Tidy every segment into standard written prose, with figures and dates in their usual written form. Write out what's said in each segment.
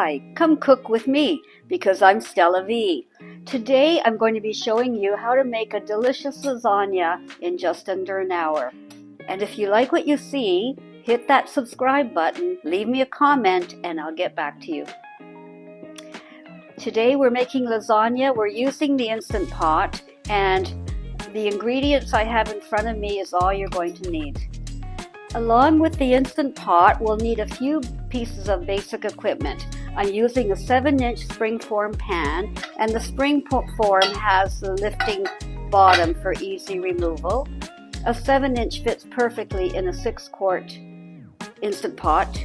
Hi, come cook with me because I'm Stella V. Today I'm going to be showing you how to make a delicious lasagna in just under an hour. And if you like what you see, hit that subscribe button, leave me a comment, and I'll get back to you. Today we're making lasagna. We're using the Instant Pot, and the ingredients I have in front of me is all you're going to need. Along with the Instant Pot, we'll need a few pieces of basic equipment. I'm using a 7-inch springform pan, and the springform has the lifting bottom for easy removal. A 7-inch fits perfectly in a 6-quart Instant Pot.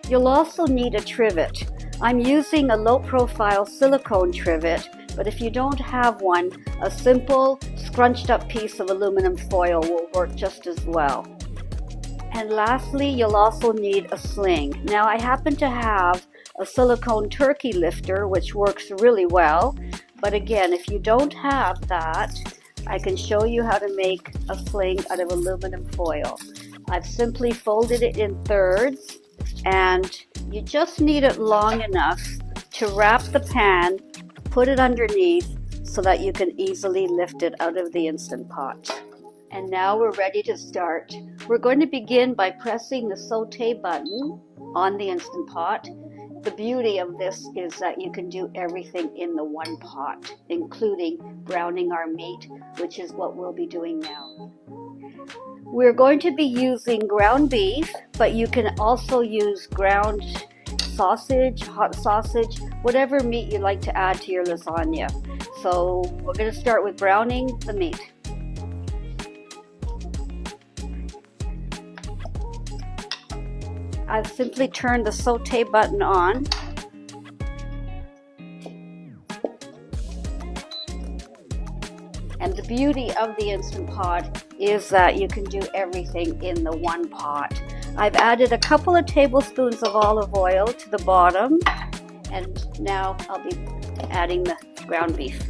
You'll also need a trivet. I'm using a low-profile silicone trivet, but if you don't have one, a simple scrunched up piece of aluminum foil will work just as well. And lastly, you'll also need a sling. Now, I happen to have a silicone turkey lifter, which works really well. But again, if you don't have that, I can show you how to make a sling out of aluminum foil. I've simply folded it in thirds, and you just need it long enough to wrap the pan, put it underneath so that you can easily lift it out of the Instant Pot. And now we're ready to start. We're going to begin by pressing the sauté button on the Instant Pot. The beauty of this is that you can do everything in the one pot, including browning our meat, which is what we'll be doing now. We're going to be using ground beef, but you can also use ground sausage, hot sausage, whatever meat you like to add to your lasagna. So we're going to start with browning the meat. I've simply turned the sauté button on. And the beauty of the Instant Pot is that you can do everything in the one pot. I've added a couple of tablespoons of olive oil to the bottom, and now I'll be adding the ground beef.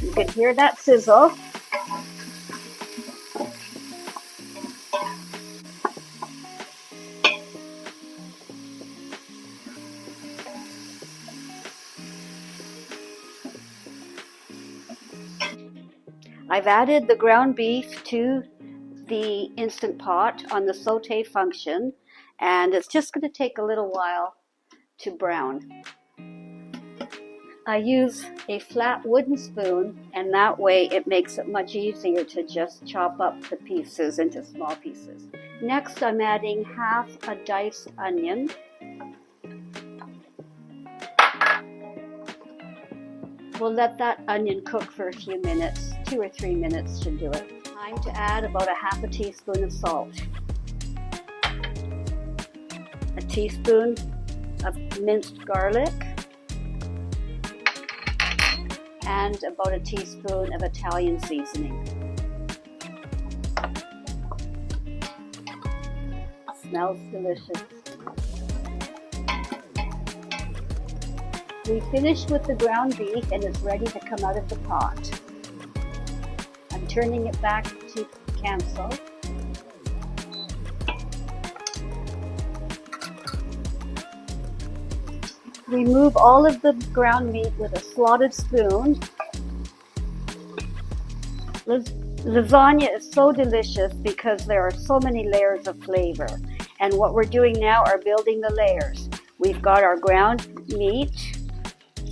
You can hear that sizzle. I've added the ground beef to the Instant Pot on the sauté function, and it's just going to take a little while to brown. I use a flat wooden spoon, and that way it makes it much easier to just chop up the pieces into small pieces. Next, I'm adding half a diced onion. We'll let that onion cook for a few minutes. 2 or 3 minutes should do it. Time to add about a half a teaspoon of salt. A teaspoon of minced garlic. And about a teaspoon of Italian seasoning. Smells delicious. We finished with the ground beef and it's ready to come out of the pot. I'm turning it back to cancel. Remove all of the ground meat with a slotted spoon. Lasagna is so delicious because there are so many layers of flavor. And what we're doing now are building the layers. We've got our ground meat.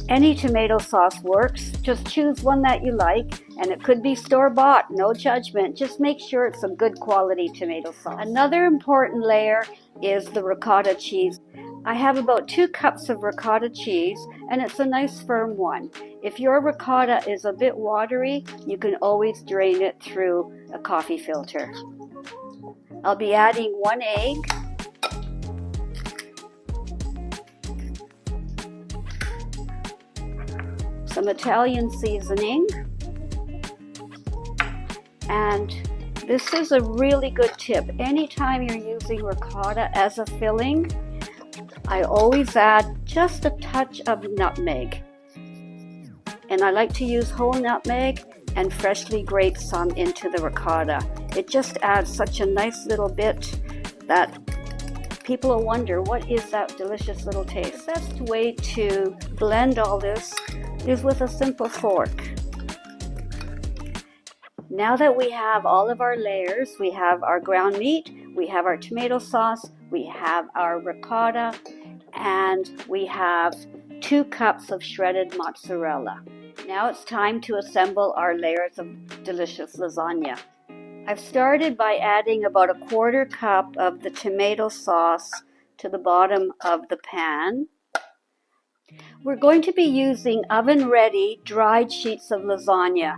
Any tomato sauce works. Just choose one that you like, and it could be store-bought, no judgment. Just make sure it's some good quality tomato sauce. Another important layer is the ricotta cheese. I have about 2 cups of ricotta cheese, and it's a nice firm one. If your ricotta is a bit watery, you can always drain it through a coffee filter. I'll be adding 1 egg. Some Italian seasoning, and this is a really good tip. Anytime you're using ricotta as a filling, I always add just a touch of nutmeg, and I like to use whole nutmeg and freshly grate some into the ricotta. It just adds such a nice little bit that people will wonder, what is that delicious little taste? The best way to blend all this is with a simple fork. Now that we have all of our layers, we have our ground meat, we have our tomato sauce, we have our ricotta, and we have 2 cups of shredded mozzarella. Now it's time to assemble our layers of delicious lasagna. I've started by adding about 1/4 cup of the tomato sauce to the bottom of the pan. We're going to be using oven-ready dried sheets of lasagna,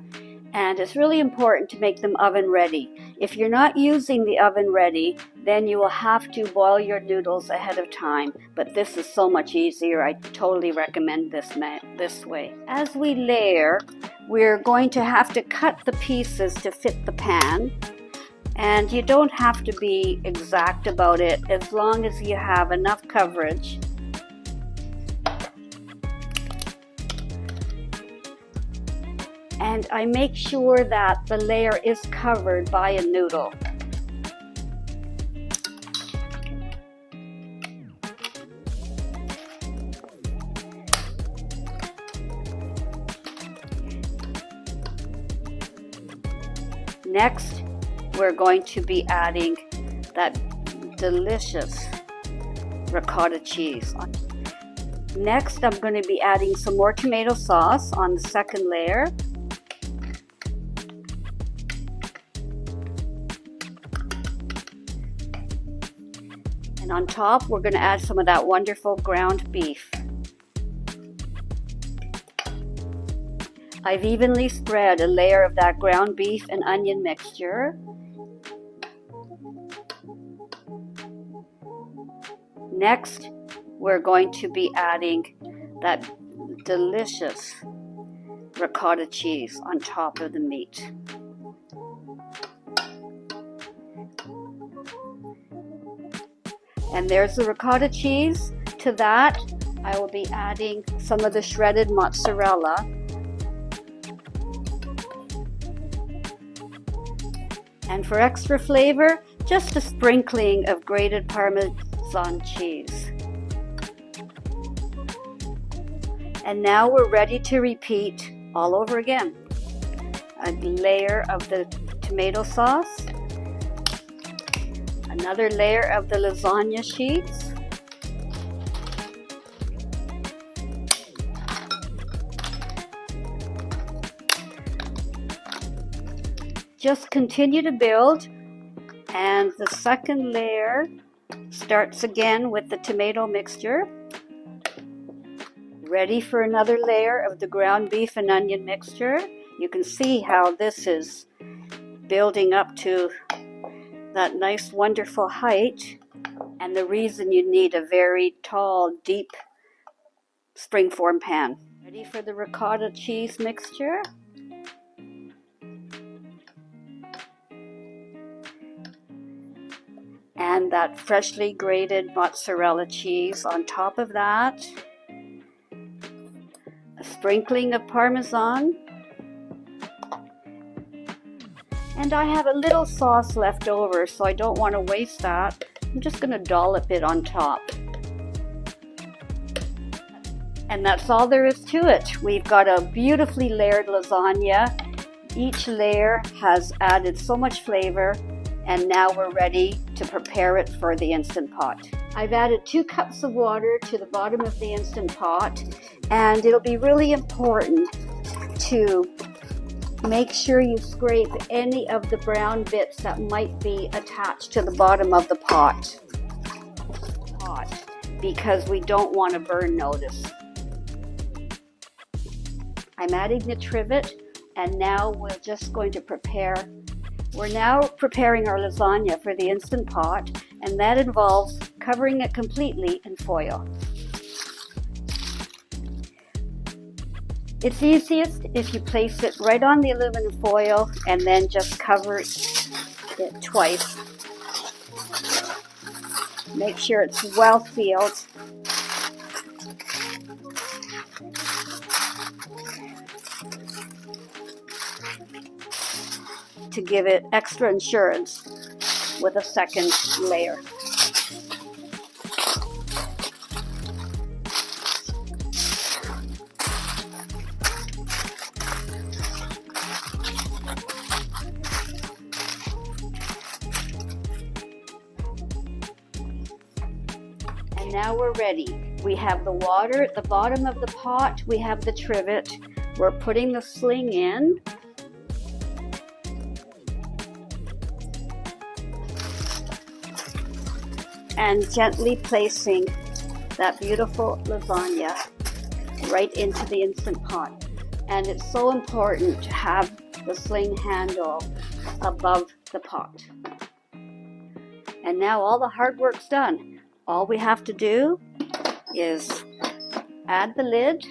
and it's really important to make them oven-ready. If you're not using the oven-ready, then you will have to boil your noodles ahead of time, but this is so much easier. I totally recommend this way. As we layer, we're going to have to cut the pieces to fit the pan, and you don't have to be exact about it as long as you have enough coverage. And I make sure that the layer is covered by a noodle. Next, we're going to be adding that delicious ricotta cheese. Next, I'm going to be adding some more tomato sauce on the second layer. And on top, we're going to add some of that wonderful ground beef. I've evenly spread a layer of that ground beef and onion mixture. Next, we're going to be adding that delicious ricotta cheese on top of the meat. And there's the ricotta cheese. To that, I will be adding some of the shredded mozzarella. And for extra flavor, just a sprinkling of grated Parmesan cheese. And now we're ready to repeat all over again. A layer of the tomato sauce, another layer of the lasagna sheets, just continue to build, and the second layer starts again with the tomato mixture. Ready for another layer of the ground beef and onion mixture. You can see how this is building up to that nice wonderful height, and the reason you need a very tall, deep springform pan. Ready for the ricotta cheese mixture. And that freshly grated mozzarella cheese on top of that. A sprinkling of Parmesan. And I have a little sauce left over, so I don't want to waste that. I'm just going to dollop it on top. And that's all there is to it. We've got a beautifully layered lasagna. Each layer has added so much flavor. And now we're ready to prepare it for the Instant Pot. I've added 2 cups of water to the bottom of the Instant Pot, and it'll be really important to make sure you scrape any of the brown bits that might be attached to the bottom of the pot, because we don't want a burn notice. I'm adding the trivet, and now we're just going to prepare. We're now preparing our lasagna for the Instant Pot, and that involves covering it completely in foil. It's easiest if you place it right on the aluminum foil and then just cover it twice. Make sure it's well sealed. To give it extra insurance with a second layer. now we're ready. We have the water at the bottom of the pot. We have the trivet. We're putting the sling in. And gently placing that beautiful lasagna right into the Instant Pot. And it's so important to have the sling handle above the pot. And now all the hard work's done. All we have to do is add the lid.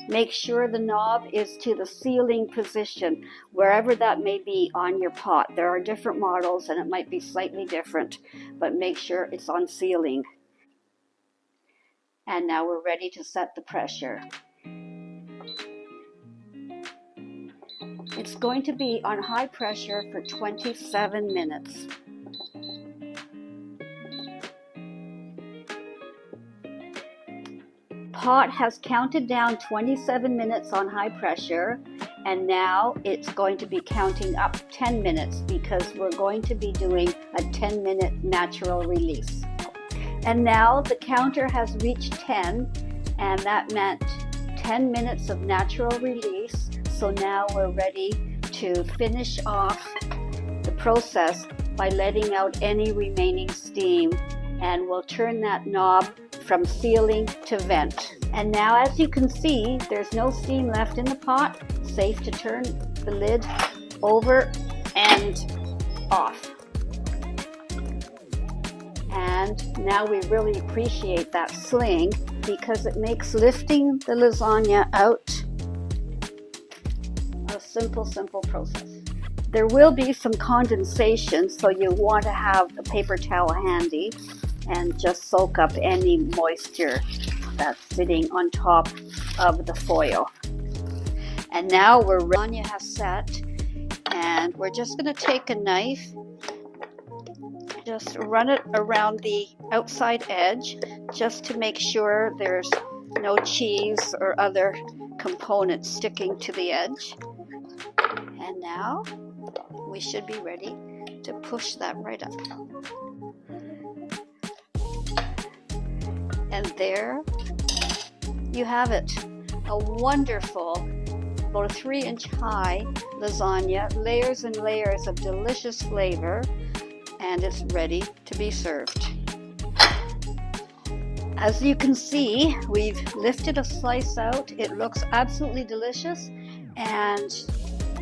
Make sure the knob is to the sealing position, wherever that may be on your pot. There are different models and it might be slightly different, but make sure it's on sealing. And now we're ready to set the pressure. It's going to be on high pressure for 27 minutes. Pot has counted down 27 minutes on high pressure, and now it's going to be counting up 10 minutes because we're going to be doing a 10-minute natural release. And now the counter has reached 10, and that meant 10 minutes of natural release. So now we're ready to finish off the process by letting out any remaining steam, and we'll turn that knob from sealing to vent. And now, as you can see, there's no steam left in the pot. Safe to turn the lid over and off. And now we really appreciate that sling because it makes lifting the lasagna out a simple process. There will be some condensation, so you want to have a paper towel handy and just soak up any moisture that's sitting on top of the foil. And now lasagna has set, and we're just going to take a knife, just run it around the outside edge just to make sure there's no cheese or other components sticking to the edge. And now we should be ready to push that right up. And there you have it, a wonderful, about a 3-inch high lasagna, layers and layers of delicious flavor, and it's ready to be served. As you can see, we've lifted a slice out. It looks absolutely delicious, and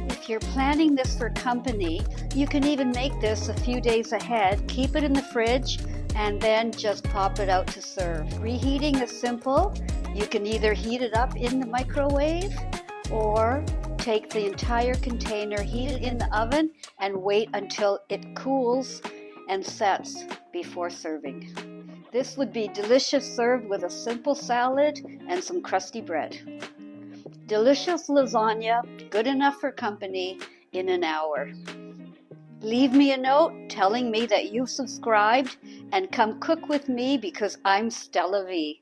if you're planning this for company, you can even make this a few days ahead, keep it in the fridge, and then just pop it out to serve. Reheating is simple. You can either heat it up in the microwave or take the entire container, heat it in the oven, and wait until it cools and sets before serving. This would be delicious served with a simple salad and some crusty bread. Delicious lasagna, good enough for company in an hour. Leave me a note telling me that you've subscribed and come cook with me because I'm Stella V.